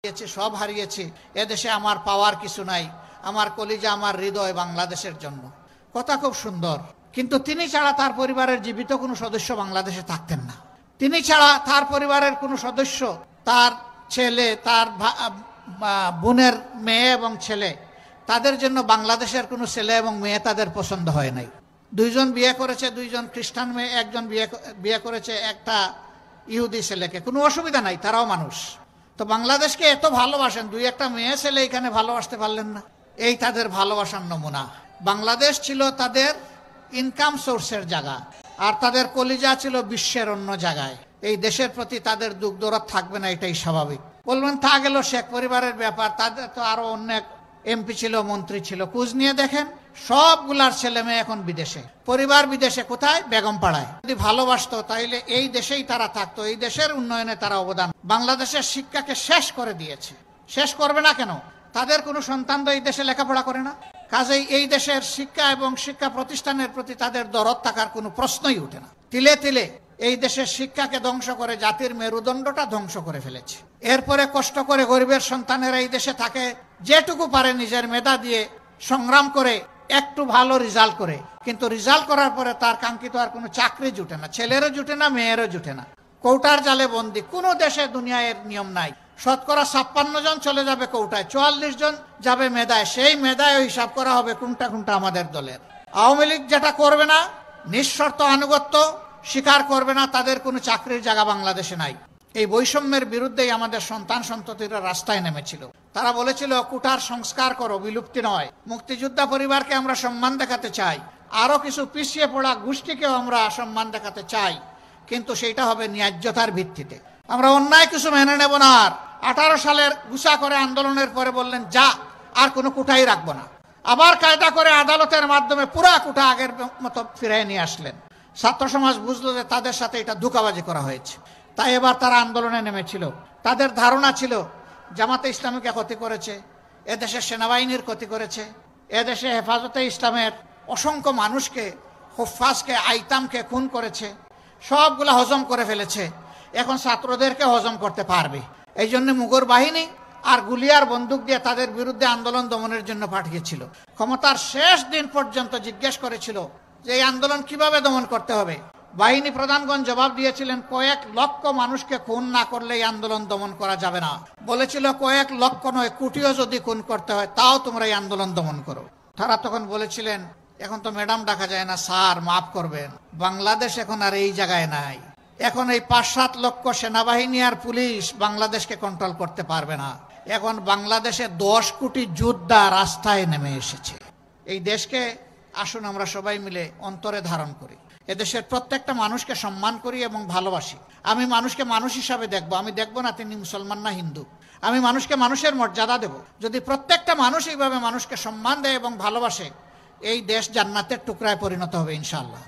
হারিয়েছি, সব হারিয়েছি, এদেশে আমার পাওয়ার কিছু নাই, আমার কলিজা আমার হৃদয় বাংলাদেশের জন্য। কথা খুব সুন্দর, কিন্তু তিনি ছাড়া তার পরিবারের জীবিত কোনো সদস্য বাংলাদেশে থাকতেন না। তিনি ছাড়া তার পরিবারের কোনো সদস্য, তার ছেলে, তার বোনের মেয়ে এবং ছেলে, তাদের জন্য বাংলাদেশের কোনো ছেলে এবং মেয়ে তাদের পছন্দ হয় নাই। দুইজন বিয়ে করেছে, দুইজন খ্রিস্টান মেয়ে, একজন বিয়ে করেছে একটা ইহুদি ছেলেকে, কোনো অসুবিধা নাই, তারাও মানুষ। তো বাংলাদেশকে এত ভালোবাসেন, দুই একটা মেয়ে ছেলে এখানে ভালোবাসতে পারলেন না, এই তাদের ভালোবাসার নমুনা। বাংলাদেশ ছিল তাদের ইনকাম সোর্সের জায়গা, আর তাদের কলিজা ছিল বিশ্বের অন্য জায়গায়। এই দেশের প্রতি তাদের দুঃখ দরদ থাকবে না, এটাই স্বাভাবিক। বলবেন তা গেল শেখ পরিবারের ব্যাপার, তাদের তো আরো অনেক এমপি ছিল, মন্ত্রী ছিল, খোঁজ নিয়ে দেখেন সবগুলার ছেলে মেয়ে এখন বিদেশে। পরিবার বিদেশে, কোথায়? বেগমপাড়ায়। যদি ভালোবাসতো তাইলে এই দেশেই তারা থাকতো, এই দেশের উন্নয়নে তারা অবদান। বাংলাদেশের শিক্ষাকে শেষ করে দিয়েছে। শেষ করবে না কেন? তাদের কোনো সন্তান তো এই দেশে লেখাপড়া করে না। কাজেই এই দেশের শিক্ষা এবং শিক্ষা প্রতিষ্ঠানের প্রতি তাদের দরদ থাকার কোনো প্রশ্নই উঠে না। তিলে তিলে এই দেশের শিক্ষাকে ধ্বংস করে জাতির মেরুদণ্ডটা ধ্বংস করে ফেলেছে। এরপরে কষ্ট করে গরিবের সন্তানেরা এই দেশে থাকে, যেটুকু পারে নিজের মেধা দিয়ে সংগ্রাম করে একটু ভালো রেজাল্ট করে, কিন্তু রেজাল্ট করার পরে তার কাঙ্ক্ষিত আর কোনো চাকরি জুটে না, ছেলেরও জুটে না, মেয়েরও জুটে না। কৌটার জালে বন্দি। কোনো দেশে দুনিয়ায় নিয়ম নাই। শতকরা 56 জন চলে যাবে কৌটায়, 44 জন যাবে মেধায়। সেই মেধায় হিসাব করা হবে কোনটা কোনটা আমাদের দলের। আওয়ামী লীগ যেটা করবে না, নিঃশর্ত আনুগত্য স্বীকার করবে না, তাদের কোনো চাকরির জায়গা বাংলাদেশে নাই। এই বৈষম্যের বিরুদ্ধেই আমাদের সন্তান সন্ততিরা রাস্তায় নেমেছিল। তারা বলেছিল কুঠার সংস্কার করো, বিলুপ্তি নয়। মুক্তিযোদ্ধা পরিবারকে আমরা সম্মান দেখাতে চাই, আরো কিছু পিছিয়ে পড়া গোষ্ঠীকেও আমরা সম্মান দেখাতে চাই, কিন্তু সেটা হবে ন্যায্যতার ভিত্তিতে। আমরা অন্যায় কিছু মেনে নেব না। আর 18 সালের গুছা করে আন্দোলনের পরে বললেন যা, আর কোনো কুঠাই রাখবো না। আবার কায়দা করে আদালতের মাধ্যমে পুরা কুঠা আগের মতো ফিরিয়ে নিয়ে আসলেন। ছাত্র সমাজ বুঝলো যে তাদের সাথে এটা ধোঁকাবাজি করা হয়েছে, তাই এবার তারা আন্দোলনে নেমেছিল। তাদের ধারণা ছিল জামাতে ইসলামীকে ক্ষতি করেছে, এদেশের সেনাবাহিনীর ক্ষতি করেছে, এদেশে হেফাজতে ইসলামের অসংখ্য মানুষকে, হুফাজকে, আইতামকে খুন করেছে, সবগুলা হজম করে ফেলেছে। এখন ছাত্রদেরকে হজম করতে পারবে, এই জন্য মুগর বাহিনী আর গুলিয়ার বন্দুক দিয়ে তাদের বিরুদ্ধে আন্দোলন দমনের জন্য পাঠিয়েছিল। ক্ষমতার শেষ দিন পর্যন্ত জিজ্ঞেস করেছিল যে এই আন্দোলন কিভাবে দমন করতে হবে। বাহিনী প্রধানগণ জবাব দিয়েছিলেন কয়েক লক্ষ মানুষকে খুন না করলে এই আন্দোলন দমন করা যাবে না। বলেছিল কয়েক লক্ষ নয়, কোটিও যদি খুন করতে হয় তাও তোমরা এই আন্দোলন দমন করো। তারা তখন বলেছিলেন এখন তো ম্যাডাম ডাকা যায় না, স্যার মাফ করবেন, বাংলাদেশ এখন আর এই জায়গায় নাই। এখন এই 5-7 লক্ষ সেনাবাহিনী আর পুলিশ বাংলাদেশকে কন্ট্রোল করতে পারবে না। এখন বাংলাদেশে 10 কোটি যোদ্ধা রাস্তায় নেমে এসেছে। এই দেশকে আসুন আমরা সবাই মিলে অন্তরে ধারণ করি, এদেশের প্রত্যেকটা মানুষকে সম্মান করি এবং ভালোবাসি। আমি মানুষকে মানুষ হিসাবে দেখবো, আমি দেখবো না তিনি মুসলমান না হিন্দু। আমি মানুষকে মানুষের মর্যাদা দেব। যদি প্রত্যেকটা মানুষ এইভাবে মানুষকে সম্মান দেয় এবং ভালোবাসে, এই দেশ জান্নাতের টুকরায় পরিণত হবে ইনশাআল্লাহ।